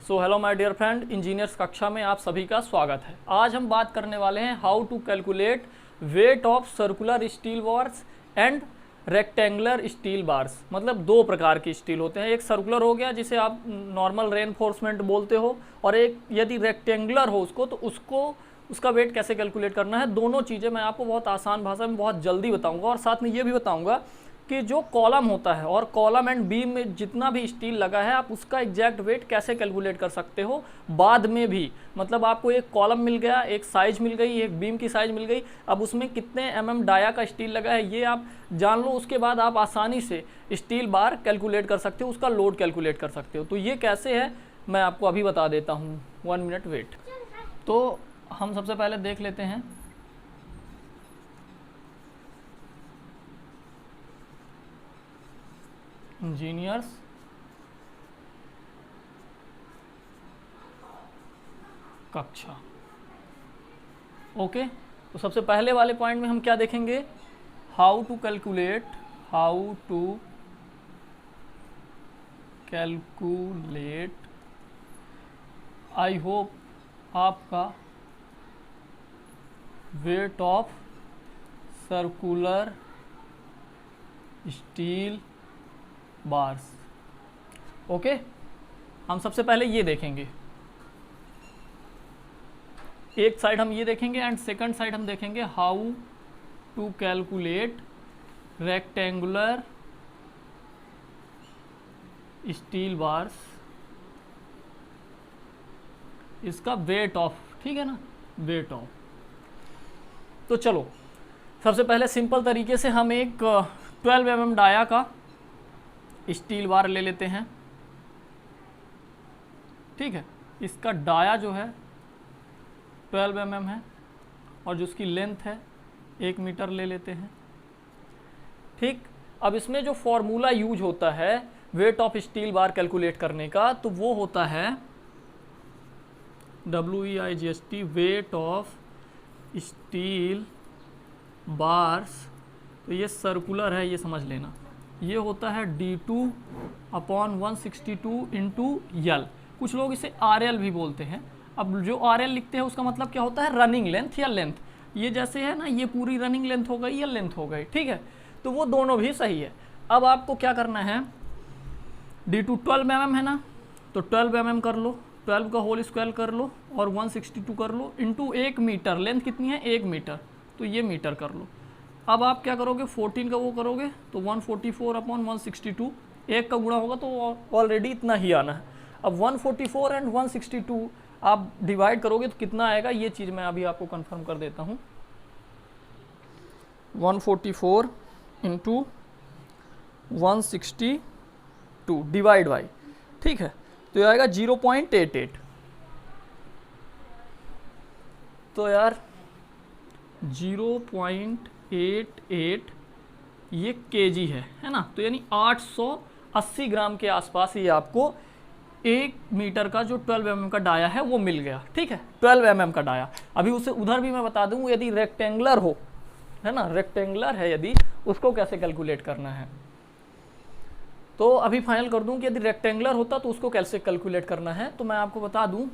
So hello my dear friend, engineers कक्षा में आप सभी का स्वागत है। आज हम बात करने वाले हैं how to calculate weight of circular steel bars and rectangular steel bars. मतलब दो प्रकार के स्टील होते हैं, एक सर्कुलर हो गया जिसे आप नॉर्मल रेनफोर्समेंट बोलते हो, और एक यदि रेक्टेंगुलर हो उसको तो उसका वेट कैसे कैलकुलेट करना है। दोनों चीज़ें मैं आपको बहुत आसान भाषा में बहुत जल्दी बताऊंगा, और साथ में ये भी बताऊंगा कि जो कॉलम होता है और कॉलम एंड बीम में जितना भी स्टील लगा है आप उसका एग्जैक्ट वेट कैसे कैलकुलेट कर सकते हो बाद में भी। मतलब आपको एक कॉलम मिल गया, एक साइज मिल गई, एक बीम की साइज मिल गई, अब उसमें कितने mm डाया का स्टील लगा है ये आप जान लो, उसके बाद आप आसानी से स्टील बार कैलकुलेट कर सकते हो, उसका लोड कैलकुलेट कर सकते हो। तो ये कैसे है मैं आपको अभी बता देता हूँ। 1 मिनट वेट। तो हम सबसे पहले देख लेते हैं इंजीनियर्स कक्षा। ओके, तो सबसे पहले वाले पॉइंट में हम क्या देखेंगे, how to calculate. I hope आपका weight of circular steel bars. Okay, हम सबसे पहले ये देखेंगे, एक साइड हम ये देखेंगे एंड सेकंड साइड हम देखेंगे how to calculate rectangular steel bars, इसका वेट ऑफ, ठीक है ना, वेट ऑफ। तो चलो सबसे पहले सिंपल तरीके से हम एक 12 mm डाया का स्टील बार ले लेते हैं। ठीक है, इसका डाया जो है 12 mm है और जो उसकी लेंथ है 1 मीटर ले लेते हैं। ठीक, अब इसमें जो फॉर्मूला यूज होता है weight of steel bar calculate करने का, तो वो होता है WEIGST, weight of steel bars. तो ये सर्कुलर है, ये समझ लेना, ये होता है D2/162 इंटू यल। कुछ लोग इसे RL भी बोलते हैं। अब जो RL लिखते हैं उसका मतलब क्या होता है, रनिंग लेंथ या लेंथ। ये जैसे है ना, ये पूरी रनिंग लेंथ हो गई या लेंथ हो गई, ठीक है, तो वो दोनों भी सही है। अब आपको क्या करना है, D2 12 mm है ना, तो 12 mm कर लो, 12 का होल स्क्वायर कर लो और 162 कर लो इंटू 1 मीटर। लेंथ कितनी है, 1 मीटर, तो ये मीटर कर लो। अब आप क्या करोगे, 14 का वो करोगे तो 144/162, एक का गुणा होगा तो ऑलरेडी इतना ही आना है। अब 144 एंड 162 आप डिवाइड करोगे तो कितना आएगा, ये चीज़ मैं अभी आपको कंफर्म कर देता हूँ। 144 इंटू 162 डिवाइड बाई, ठीक है, तो ये आएगा 0.88। तो यार 0.88 ये केजी है ना, तो यानी 880 ग्राम के आसपास ये आपको 1 मीटर का जो 12 mm का डाया है वो मिल गया। ठीक है, 12 mm का डाया। अभी उसे उधर भी मैं बता दूं, यदि रेक्टेंगुलर हो, है ना, रेक्टेंगुलर है यदि, उसको कैसे कैलकुलेट करना है। तो अभी फाइनल कर दूं कि यदि रेक्टेंगुलर होता तो उसको कैसे कैलकुलेट करना है। तो मैं आपको बता दूं,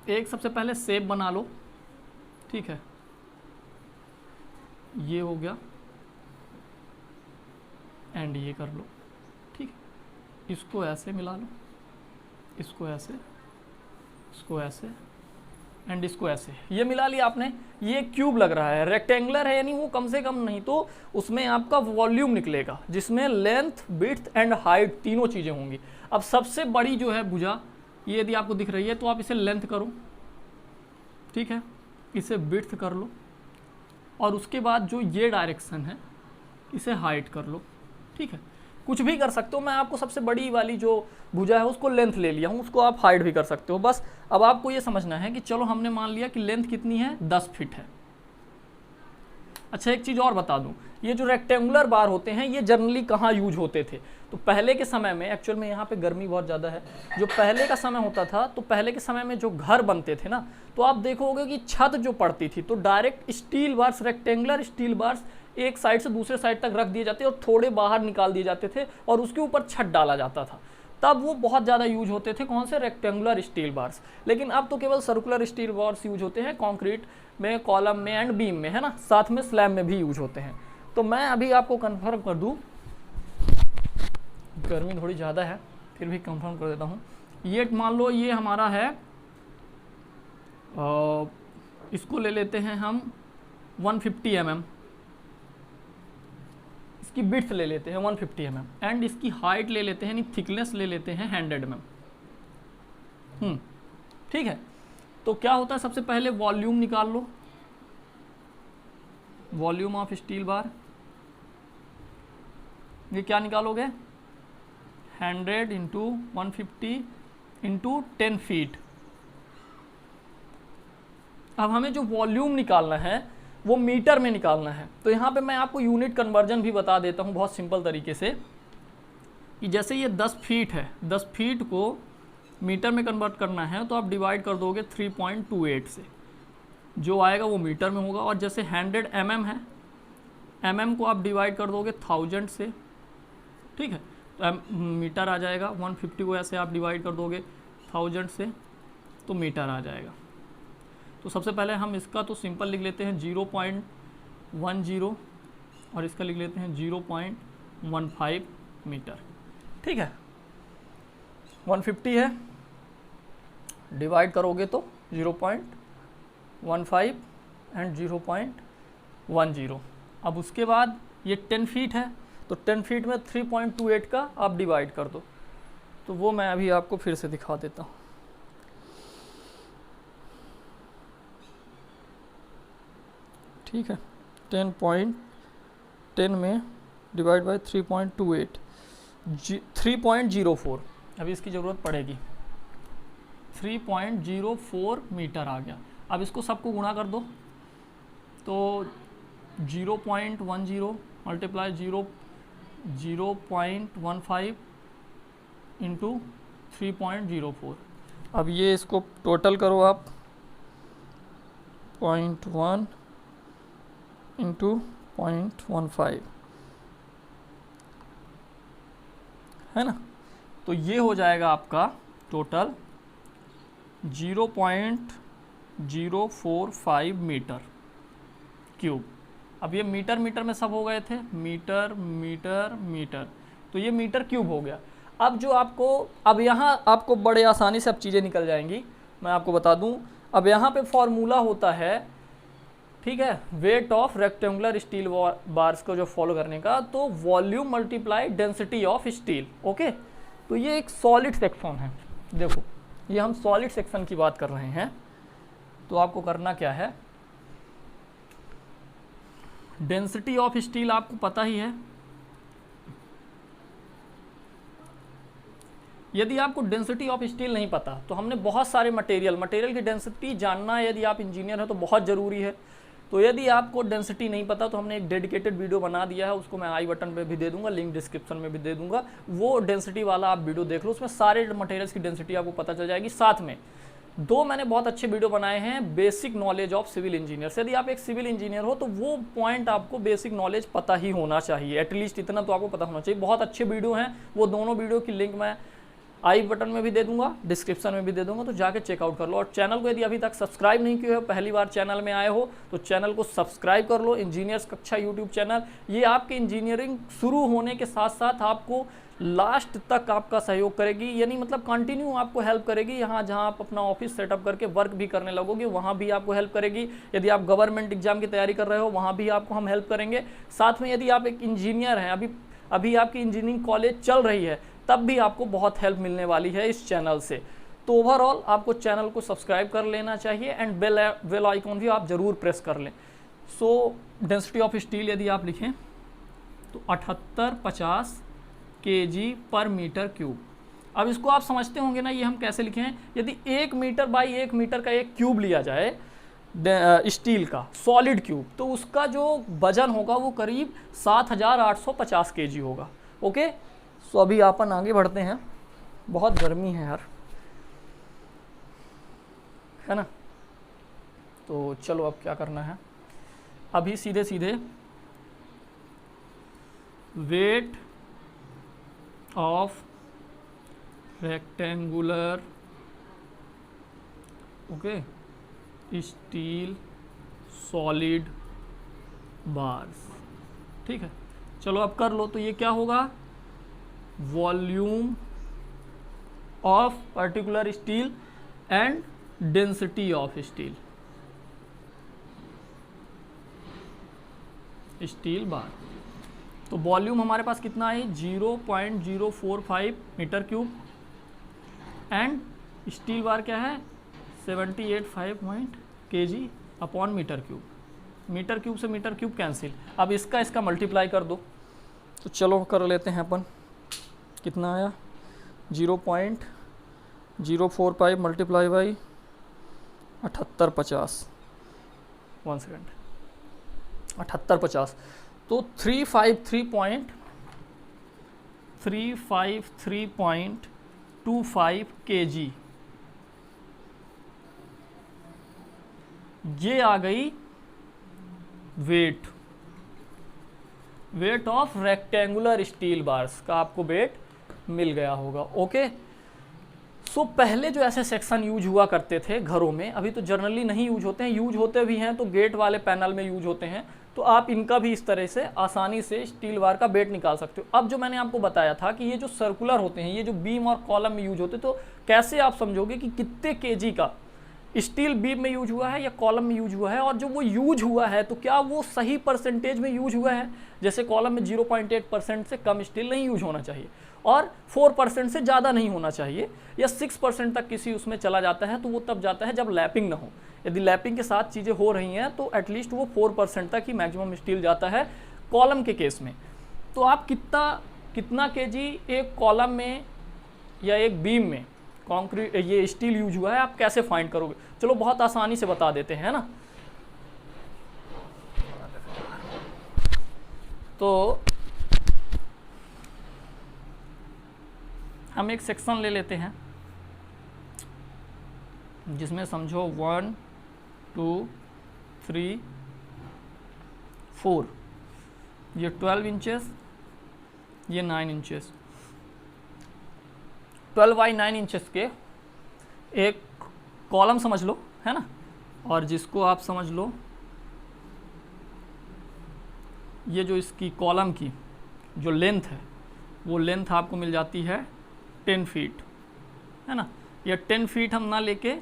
एक सबसे पहले शेप बना लो, ठीक है, ये हो गया एंड ये कर लो, ठीक है, इसको ऐसे मिला लो, इसको ऐसे, इसको ऐसे एंड इसको ऐसे, ये मिला लिया आपने। ये क्यूब लग रहा है, रेक्टेंगुलर है, यानी वो कम से कम नहीं तो उसमें आपका वॉल्यूम निकलेगा जिसमें लेंथ, विड्थ एंड हाइट तीनों चीज़ें होंगी। अब सबसे बड़ी जो है भुजा, ये यदि आपको दिख रही है तो आप इसे लेंथ करो, ठीक है, इसे विड्थ कर लो, और उसके बाद जो ये डायरेक्शन है इसे हाइट कर लो, ठीक है, कुछ भी कर सकते हो। मैं आपको सबसे बड़ी वाली जो भुजा है उसको लेंथ ले लिया हूँ, उसको आप हाइट भी कर सकते हो। बस अब आपको ये समझना है कि चलो हमने मान लिया कि लेंथ कितनी है, 10 फीट है। अच्छा, एक चीज़ और बता दूं, ये जो रेक्टेंगुलर बार होते हैं ये जनरली कहाँ यूज होते थे, तो पहले के समय में, एक्चुअल में यहाँ पे गर्मी बहुत ज़्यादा है, जो पहले का समय होता था, तो पहले के समय में जो घर बनते थे ना, तो आप देखोगे कि छत जो पड़ती थी तो direct steel bars, rectangular steel bars एक साइड से दूसरे साइड तक रख दिए जाते और थोड़े बाहर निकाल दिए जाते थे और उसके ऊपर छत डाला जाता था। तब वो बहुत ज़्यादा यूज होते थे, कौन से, रेक्टेंगुलर स्टील बार्स। लेकिन अब तो केवल सर्कुलर स्टील बार्स यूज होते हैं कंक्रीट में, कॉलम में एंड बीम में, है ना, साथ में स्लैब में भी यूज होते हैं। तो मैं अभी आपको कंफर्म कर दूं, गर्मी थोड़ी ज़्यादा है फिर भी कंफर्म कर देता हूँ। ये मान लो ये हमारा है, इसको ले लेते हैं हम 150 mm, इसकी विड्थ ले लेते हैं 150 mm एंड इसकी हाइट ले लेते हैं, यानी थिकनेस ले लेते हैं 100 mm। ठीक है, तो क्या होता है, सबसे पहले वॉल्यूम निकाल लो, वॉल्यूम ऑफ स्टील बार। ये क्या निकालोगे, 100 इंटू 150 इंटू 10 फीट। अब हमें जो वॉल्यूम निकालना है वो मीटर में निकालना है। तो यहाँ पे मैं आपको यूनिट कन्वर्जन भी बता देता हूँ बहुत सिंपल तरीके से, कि जैसे ये 10 फीट है, 10 फीट को मीटर में कन्वर्ट करना है तो आप डिवाइड कर दोगे 3.28 से, जो आएगा वो मीटर में होगा। और जैसे 100 mm है, mm को आप डिवाइड कर दोगे 1000 से, ठीक है, तो मीटर आ जाएगा। 150 को ऐसे आप डिवाइड कर दोगे 1000 से तो मीटर आ जाएगा। तो सबसे पहले हम इसका तो सिंपल लिख लेते हैं 0.10 और इसका लिख लेते हैं 0.15 मीटर। ठीक है, 150 है, डिवाइड करोगे तो 0.15 एंड 0.10। अब उसके बाद ये 10 फीट है, तो 10 फीट में 3.28 का आप डिवाइड कर दो। तो वो मैं अभी आपको फिर से दिखा देता हूँ। ठीक है, 10 में डिवाइड बाय 3.28, 3.04, अभी इसकी ज़रूरत पड़ेगी, 3.04 मीटर आ गया। अब इसको सबको गुणा कर दो, तो 0.10 मल्टीप्लाई 0.15 इंटू 3.04। अब ये इसको टोटल करो आप, 0.1 इंटू 0.15, है ना। तो ये हो जाएगा आपका टोटल 0.045 मीटर क्यूब। अब ये मीटर मीटर में सब हो गए थे, मीटर मीटर मीटर, तो ये मीटर क्यूब हो गया। अब जो आपको, अब यहाँ आपको बड़े आसानी से अब चीज़ें निकल जाएंगी, मैं आपको बता दूँ। अब यहाँ पे फॉर्मूला होता है, ठीक है, weight of rectangular steel bars को जो फॉलो करने का, तो volume multiply density of steel. Okay, तो ये एक सॉलिड सेक्शन है। देखो, ये हम सॉलिड सेक्शन की बात कर रहे हैं, तो आपको करना क्या है, डेंसिटी ऑफ स्टील आपको पता ही है। यदि आपको डेंसिटी ऑफ स्टील नहीं पता तो हमने बहुत सारे मटेरियल की डेंसिटी जानना, यदि आप इंजीनियर हैं तो बहुत ज़रूरी है। तो यदि आपको डेंसिटी नहीं पता तो हमने एक डेडिकेटेड वीडियो बना दिया है, उसको मैं आई बटन पे भी दे दूंगा, लिंक डिस्क्रिप्शन में भी दे दूंगा। वो डेंसिटी वाला आप वीडियो देख लो, उसमें सारे मटेरियल्स की डेंसिटी आपको पता चल जाएगी। साथ में 2 मैंने बहुत अच्छे वीडियो बनाए हैं, basic knowledge of civil engineer. यदि आप एक सिविल इंजीनियर हो तो वो पॉइंट आपको बेसिक नॉलेज पता ही होना चाहिए, एटलीस्ट इतना तो आपको पता होना चाहिए। बहुत अच्छे वीडियो हैं, वो दोनों वीडियो की लिंक मैं आई बटन में भी दे दूंगा, डिस्क्रिप्शन में भी दे दूंगा, तो जाके चेकआउट कर लो। और चैनल को यदि अभी तक सब्सक्राइब नहीं किए हो, पहली बार चैनल में आए हो, तो चैनल को सब्सक्राइब कर लो। इंजीनियर्स कक्षा यूट्यूब चैनल, ये आपके इंजीनियरिंग शुरू होने के साथ साथ आपको लास्ट तक आपका सहयोग करेगी, यानी मतलब कंटिन्यू आपको हेल्प करेगी। यहाँ जहाँ आप अपना ऑफिस सेटअप करके वर्क भी करने लगोगे, वहाँ भी आपको हेल्प करेगी। यदि आप गवर्नमेंट एग्जाम की तैयारी कर रहे हो, वहाँ भी आपको हम हेल्प करेंगे। साथ में यदि आप एक इंजीनियर हैं, अभी आपकी इंजीनियरिंग कॉलेज चल रही है, तब भी आपको बहुत हेल्प मिलने वाली है इस चैनल से। तो ओवरऑल आपको चैनल को सब्सक्राइब कर लेना चाहिए एंड बेल आइकॉन भी आप ज़रूर प्रेस कर लें। सो डेंसिटी ऑफ स्टील यदि आप लिखें तो 7850 kg पर मीटर क्यूब। अब इसको आप समझते होंगे ना, ये हम कैसे लिखे हैं। यदि 1 मीटर बाई 1 मीटर का एक क्यूब लिया जाए स्टील का सॉलिड क्यूब, तो उसका जो वजन होगा वो करीब 7850 kg होगा। ओके, सो अभी अपन आगे बढ़ते हैं, बहुत गर्मी है यार, है ना। तो चलो अब क्या करना है, अभी सीधे सीधे weight of rectangular okay steel solid bars. ठीक है, चलो अब कर लो। तो ये क्या होगा, volume of particular steel and density of steel, steel bar. तो वॉल्यूम हमारे पास कितना है, 0.045 metre cube, and steel bar क्या है 785 kg upon metre cube. Metre cube से मीटर क्यूब कैंसिल। अब इसका मल्टीप्लाई कर दो। तो चलो कर लेते हैं अपन, कितना आया 0.045 मल्टीप्लाई बाई 7850, 1 सेकेंड, 7850, तो 353.25 kg ये आ गई weight of rectangular steel bars का, आपको वेट मिल गया होगा। ओके, सो पहले जो ऐसे सेक्शन यूज हुआ करते थे घरों में, अभी तो जनरली नहीं यूज होते हैं, यूज होते भी हैं तो गेट वाले पैनल में यूज होते हैं। तो आप इनका भी इस तरह से आसानी से स्टील बार का वेट निकाल सकते हो। अब जो मैंने आपको बताया था कि ये जो सर्कुलर होते हैं, ये जो बीम और कॉलम में यूज होते, तो कैसे आप समझोगे कि कितने केजी का स्टील बीम में यूज हुआ है या कॉलम में यूज हुआ है, और जो वो यूज हुआ है तो क्या वो सही परसेंटेज में यूज हुआ है। जैसे कॉलम में 0.8% से कम स्टील नहीं यूज होना चाहिए, और 4% से ज़्यादा नहीं होना चाहिए, या 6% तक किसी उसमें चला जाता है तो वो तब जाता है जब लैपिंग ना हो। यदि लैपिंग के साथ चीज़ें हो रही हैं तो एटलीस्ट वो 4% तक ही मैक्सिमम स्टील जाता है कॉलम के केस में। तो आप कितना केजी एक कॉलम में या एक बीम में कंक्रीट ये स्टील यूज हुआ है, आप कैसे फाइंड करोगे। चलो बहुत आसानी से बता देते हैं ना। तो हम एक सेक्शन ले लेते हैं जिसमें समझो 1 2 3 4, ये 12 इंचेस, ये 9 इंचेस, 12 बाई 9 इंचेस के एक कॉलम समझ लो, है ना। और जिसको आप समझ लो ये जो इसकी कॉलम की जो लेंथ है, वो लेंथ आपको मिल जाती है 10 फीट, है ना। ये 10 फीट हम ना लेके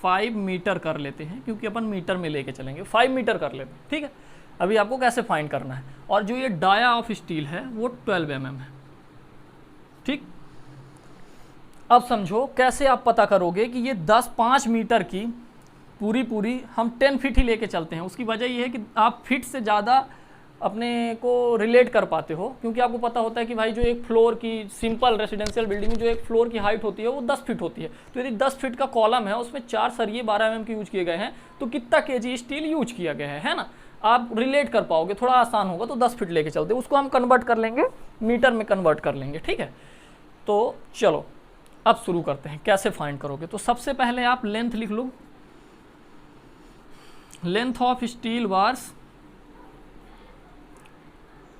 5 मीटर कर लेते हैं, क्योंकि अपन मीटर में लेके चलेंगे, 5 मीटर कर लेते हैं। ठीक है, अभी आपको कैसे फाइंड करना है। और जो ये डाया ऑफ स्टील है वो 12 mm है। ठीक, अब समझो कैसे आप पता करोगे कि ये 5 मीटर की पूरी हम 10 फीट ही लेके चलते हैं। उसकी वजह ये है कि आप फीट से ज़्यादा अपने को रिलेट कर पाते हो, क्योंकि आपको पता होता है कि भाई जो एक फ्लोर की सिंपल रेजिडेंशियल बिल्डिंग में जो एक फ्लोर की हाइट होती है वो 10 फीट होती है। तो यदि 10 फीट का कॉलम है, उसमें 4 सरिये 12 mm के यूज किए गए हैं, तो कितना केजी स्टील यूज किया गया है ना। आप रिलेट कर पाओगे, थोड़ा आसान होगा। तो 10 फीट लेके चलते, उसको हम कन्वर्ट कर लेंगे, मीटर में कन्वर्ट कर लेंगे। ठीक है, तो चलो अब शुरू करते हैं। कैसे फाइंड करोगे, तो सबसे पहले आप लेंथ लिख लो। लेंथ ऑफ स्टील बार्स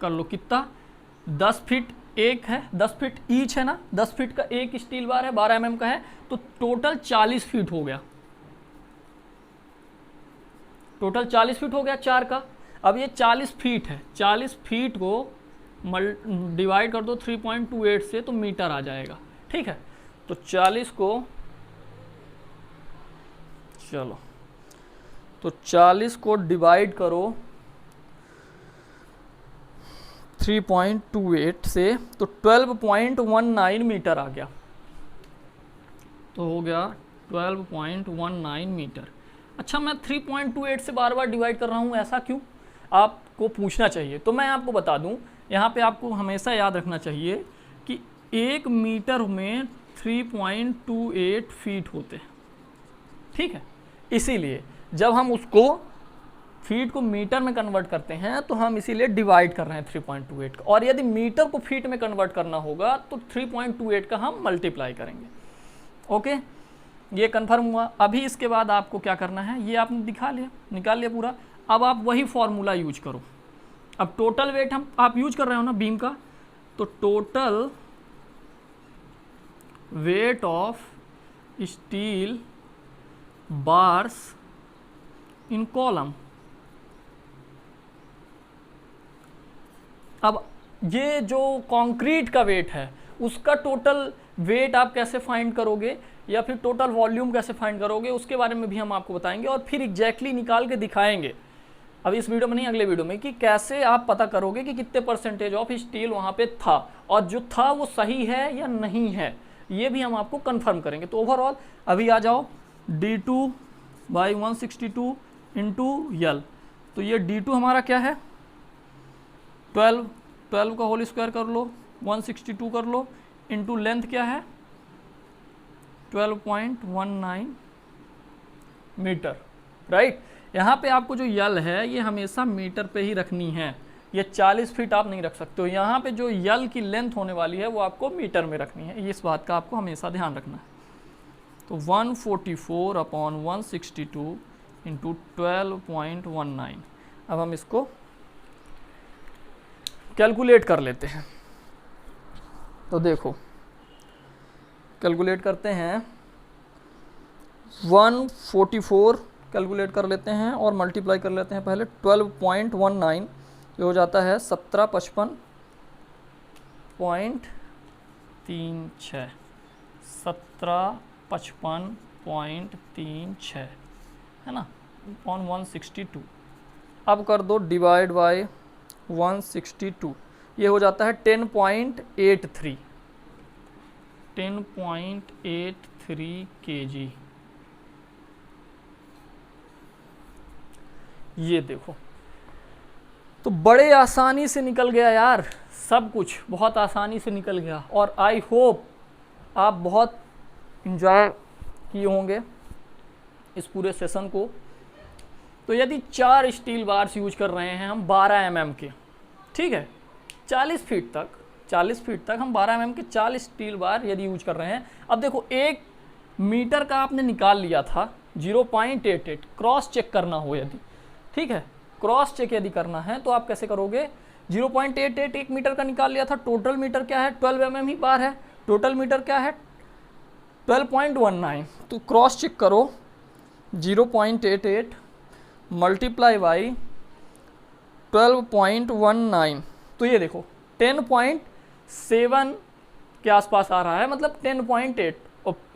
कर लो, कितना 10 फीट एक है, 10 फीट ईच है ना, 10 फीट का एक स्टील बार है, 12 mm का है, तो टोटल 40 फीट हो गया। टोटल 40 फीट हो गया 4 का। अब ये 40 फीट है, 40 फीट को डिवाइड कर दो 3.28 से, तो मीटर आ जाएगा। ठीक है, तो 40 को, चलो तो 40 को डिवाइड करो 3.28 से, तो 12.19 मीटर आ गया। तो हो गया 12.19 मीटर। अच्छा, मैं 3.28 से बार बार डिवाइड कर रहा हूँ, ऐसा क्यों, आपको पूछना चाहिए। तो मैं आपको बता दूँ, यहाँ पे आपको हमेशा याद रखना चाहिए कि 1 मीटर में 3.28 फीट होते हैं। ठीक है, इसीलिए जब हम उसको फीट को मीटर में कन्वर्ट करते हैं तो हम इसीलिए डिवाइड कर रहे हैं 3.28 का, और यदि मीटर को फीट में कन्वर्ट करना होगा तो 3.28 का हम मल्टीप्लाई करेंगे। ओके, ये कन्फर्म हुआ। अभी इसके बाद आपको क्या करना है, ये आपने निकाल लिया पूरा। अब आप वही फॉर्मूला यूज करो। अब टोटल वेट आप यूज कर रहे हो ना बीम का, तो total weight of steel bars in column. अब ये जो कंक्रीट का वेट है उसका टोटल वेट आप कैसे फाइंड करोगे या फिर टोटल वॉल्यूम कैसे फाइंड करोगे, उसके बारे में भी हम आपको बताएंगे और फिर एग्जैक्टली निकाल के दिखाएंगे। अब इस वीडियो में नहीं, अगले वीडियो में, कि कैसे आप पता करोगे कि कितने परसेंटेज ऑफ स्टील वहाँ पे था और जो था वो सही है या नहीं है, ये भी हम आपको कंफर्म करेंगे। तो ओवरऑल अभी आ जाओ d2/162 इंटू यल। तो ये d2 हमारा क्या है 12 का होल स्क्वायर कर लो, 162 कर लो, इंटू लेंथ क्या है 12.19 मीटर, राइट। यहाँ पे आपको जो यल है ये हमेशा मीटर पे ही रखनी है, ये 40 फीट आप नहीं रख सकते हो। यहाँ पे जो यल की लेंथ होने वाली है वो आपको मीटर में रखनी है, इस बात का आपको हमेशा ध्यान रखना है। तो 144/162 इंटू 12.19। अब हम इसको कैलकुलेट कर लेते हैं। तो देखो कैलकुलेट करते हैं, 144 कैलकुलेट कर लेते हैं और मल्टीप्लाई कर लेते हैं पहले 12.19, ये हो जाता है 1755.36, 1755.36 है ना, ऑन 162। अब कर दो डिवाइड बाय 162, ये हो जाता है 10.83 kg। ये देखो, तो बड़े आसानी से निकल गया यार, सब कुछ बहुत आसानी से निकल गया। और आई होप आप बहुत इंजॉय किए होंगे इस पूरे सेशन को। तो यदि 4 स्टील बार्स यूज कर रहे हैं हम 12 mm के, ठीक है, 40 फीट तक हम 12 mm के 40 स्टील बार यदि यूज कर रहे हैं। अब देखो 1 मीटर का आपने निकाल लिया था 0.88, क्रॉस चेक करना हो यदि, ठीक है, क्रॉस चेक यदि करना है तो आप कैसे करोगे, 0.88 1 मीटर का निकाल लिया था, टोटल मीटर क्या है 12 mm ही बार है, टोटल मीटर क्या है 12.19। तो क्रॉस चेक करो, 0.88 मल्टीप्लाई बाई 12.19, तो ये देखो 10.7 के आसपास आ रहा है, मतलब 10.8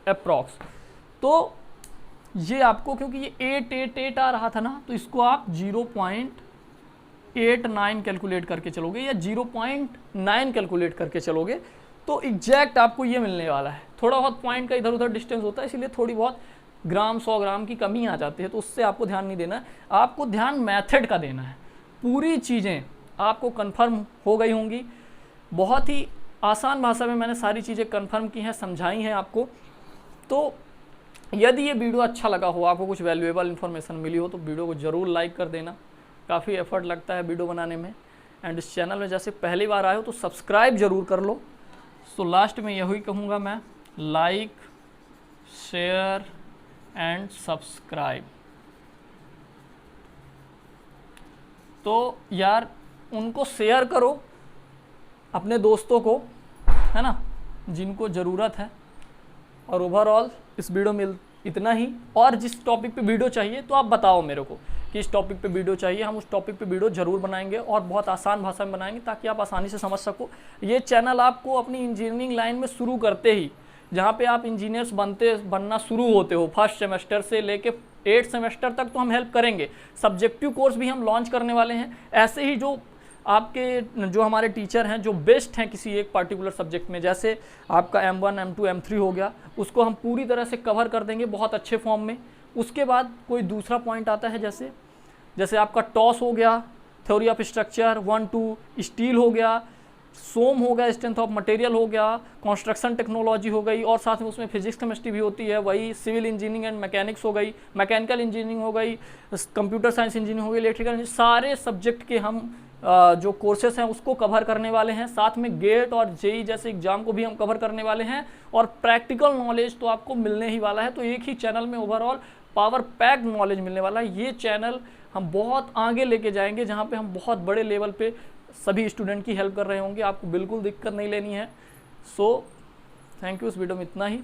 अप्रॉक्स। तो ये आपको, क्योंकि ये 888 आ रहा था ना, तो इसको आप 0.89 कैलकुलेट करके चलोगे या 0.9 कैलकुलेट करके चलोगे तो एग्जैक्ट आपको ये मिलने वाला है। थोड़ा बहुत पॉइंट का इधर उधर डिस्टेंस होता है, इसलिए थोड़ी बहुत ग्राम 100 ग्राम की कमी आ जाती है, तो उससे आपको ध्यान नहीं देना है, आपको ध्यान मेथड का देना है। पूरी चीज़ें आपको कंफर्म हो गई होंगी, बहुत ही आसान भाषा में मैंने सारी चीज़ें कंफर्म की हैं, समझाई हैं आपको। तो यदि ये वीडियो अच्छा लगा हो, आपको कुछ वैल्यूएबल इन्फॉर्मेशन मिली हो, तो वीडियो को ज़रूर लाइक कर देना, काफ़ी एफर्ट लगता है वीडियो बनाने में। एंड इस चैनल में जैसे पहली बार आए हो तो सब्सक्राइब ज़रूर कर लो। सो लास्ट में यही कहूँगा मैं, लाइक शेयर एंड सब्सक्राइब। तो यार उनको शेयर करो अपने दोस्तों को, है ना, जिनको ज़रूरत है। और ओवरऑल इस वीडियो में इतना ही। और जिस टॉपिक पे वीडियो चाहिए तो आप बताओ मेरे को कि इस टॉपिक पे वीडियो चाहिए, हम उस टॉपिक पे वीडियो ज़रूर बनाएंगे और बहुत आसान भाषा में बनाएंगे ताकि आप आसानी से समझ सको। ये चैनल आपको अपनी इंजीनियरिंग लाइन में शुरू करते ही, जहाँ पे आप इंजीनियर्स बनना शुरू होते हो, फर्स्ट सेमेस्टर से लेके 8th सेमेस्टर तक तो हम हेल्प करेंगे। सब्जेक्टिव कोर्स भी हम लॉन्च करने वाले हैं। ऐसे ही जो आपके जो हमारे टीचर हैं जो बेस्ट हैं किसी एक पार्टिकुलर सब्जेक्ट में, जैसे आपका M1 M2 M3 हो गया, उसको हम पूरी तरह से कवर कर देंगे बहुत अच्छे फॉर्म में। उसके बाद कोई दूसरा पॉइंट आता है, जैसे आपका टॉस हो गया, थ्योरी ऑफ स्ट्रक्चर 1-2, स्टील हो गया, सोम हो गया, स्ट्रेंथ ऑफ मटेरियल हो गया, कंस्ट्रक्शन टेक्नोलॉजी हो गई, और साथ में उसमें फिजिक्स केमिस्ट्री भी होती है, वही सिविल इंजीनियरिंग एंड मैकेनिक्स हो गई, मैकेनिकल इंजीनियरिंग हो गई, कंप्यूटर साइंस इंजीनियरिंग हो गई, इलेक्ट्रिकल, सारे सब्जेक्ट के हम जो कोर्सेस हैं उसको कवर करने वाले हैं। साथ में गेट और जेई जैसे एग्जाम को भी हम कवर करने वाले हैं, और प्रैक्टिकल नॉलेज तो आपको मिलने ही वाला है। तो एक ही चैनल में ओवरऑल पावर पैक्ड नॉलेज मिलने वाला है। ये चैनल हम बहुत आगे लेके जाएंगे, जहाँ पे हम बहुत बड़े लेवल पे सभी स्टूडेंट की हेल्प कर रहे होंगे। आपको बिल्कुल दिक्कत नहीं लेनी है। सो थैंक यू, इस वीडियो में इतना ही।